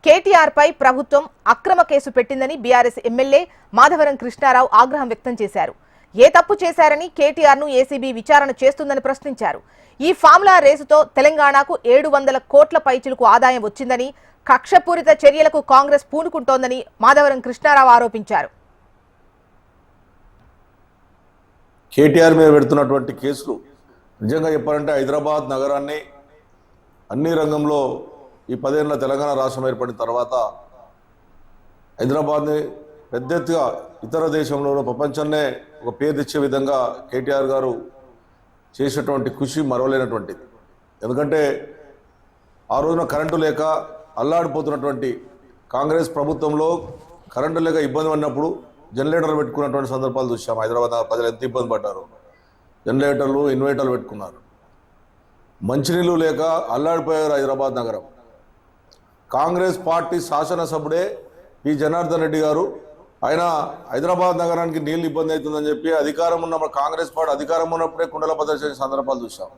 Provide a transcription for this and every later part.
కేటీఆర్ పై ప్రభుత్వం అక్రమ కేసు పెట్టిందని బీఆర్ఎస్ ఎమ్మెల్యే మాధవరం కృష్ణారావు ఆగ్రహం వ్యక్తం చేశారు. ఏ తప్పు చేశారని కేటీఆర్ ను ఏసీబీ విచారణ చేస్తుందని ప్రశ్నించారు. ఈ ఫార్ములా రేసుతో తెలంగాణకు 700 కోట్ల పైచిలకు ఆదాయం వచ్చిందని, కక్షపూరిత చర్యలకు కాంగ్రెస్ పూనుకుంటోందని మాధవరం కృష్ణారావు ఆరోపించారు. కేటీఆర్ మీద పెడుతున్నటువంటి కేసులు నిజంగా చెప్పాలంటే హైదరాబాద్ నగరాన్ని అన్ని రంగంలో ఈ 10 ఏళ్ల తెలంగాణ రాష్ట్రం ఏర్పడిన తర్వాత హైదరాబాద్ని పెద్ద ఎత్తుగా ఇతర దేశంలో ప్రపంచాన్నే ఒక పేరు తెచ్చే విధంగా కేటీఆర్ గారు చేసినటువంటి కృషి మరవలేనటువంటిది. ఎందుకంటే ఆ రోజున కరెంటు లేక అల్లాడిపోతున్నటువంటి కాంగ్రెస్ ప్రభుత్వంలో కరెంటు లేక ఇబ్బంది పడినప్పుడు జనరేటర్లు పెట్టుకున్నటువంటి సందర్భాలు చూసాం. హైదరాబాద్ ప్రజలు ఎంత ఇబ్బంది పడ్డారు. జనరేటర్లు, ఇన్వర్టర్లు పెట్టుకున్నారు. మంచినీళ్ళు లేక అల్లాడిపోయారు హైదరాబాద్ నగరం. కాంగ్రెస్ పార్టీ శాసనసభ్యుడే ఈ జనార్దన్ రెడ్డి గారు ఆయన హైదరాబాద్ నగరానికి నీళ్ళు ఇబ్బంది అవుతుందని చెప్పి అధికారం ఉన్నప్పుడు కాంగ్రెస్ పార్టీ అధికారం ఉన్నప్పుడే కుండల ప్రదర్శన సందర్భాలు చూసాం.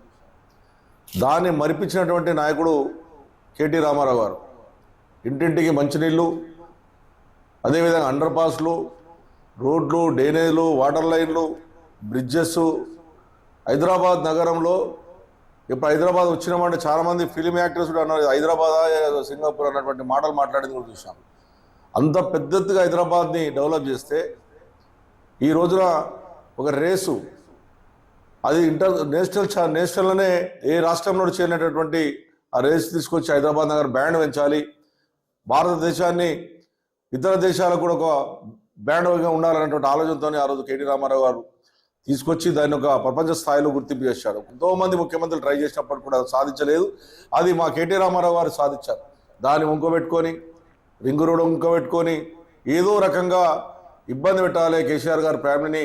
దాన్ని మరిపించినటువంటి నాయకుడు కేటీ రామారావు గారు. ఇంటింటికి మంచినీళ్ళు, అదేవిధంగా అండర్ పాస్లు, రోడ్లు, డ్రైనేజీలు, వాటర్ లైన్లు, బ్రిడ్జెస్. హైదరాబాద్ నగరంలో ఇప్పుడు హైదరాబాద్ వచ్చినామంటే చాలామంది ఫిలిం యాక్టర్స్ కూడా అన్నారు హైదరాబాద్ సింగపూర్ అన్నటువంటి మాటలు మాట్లాడింది కూడా చూసాం. అంత పెద్దగా హైదరాబాద్ని డెవలప్ చేస్తే ఈ రోజున ఒక రేసు అది నేషనల్లోనే ఏ రాష్ట్రంలో చేయనటువంటి ఆ రేసు తీసుకొచ్చి హైదరాబాద్ నగర్ బ్యాండ్ పెంచాలి, భారతదేశాన్ని ఇతర దేశాలకు కూడా ఒక బ్యాండ్గా ఉండాలనేటువంటి ఆలోచనతో ఆ రోజు కేటీ రామారావు గారు తీసుకొచ్చి దాన్ని ఒక ప్రపంచ స్థాయిలో గుర్తింపు చేశారు. ఎంతోమంది ముఖ్యమంత్రులు ట్రై చేసినప్పుడు కూడా సాధించలేదు. అది మా కేటీ రామారావు గారు సాధించారు. దాన్ని ఉంకోబెట్టుకొని, రింగు రోడ్ ఉంకోబెట్టుకొని ఏదో రకంగా ఇబ్బంది పెట్టాలి, కేసీఆర్ గారి ఫ్యామిలీని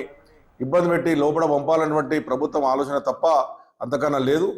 ఇబ్బంది పెట్టి లోపల పంపాలన్నటువంటి ప్రభుత్వం ఆలోచన తప్ప అంతకన్నా లేదు.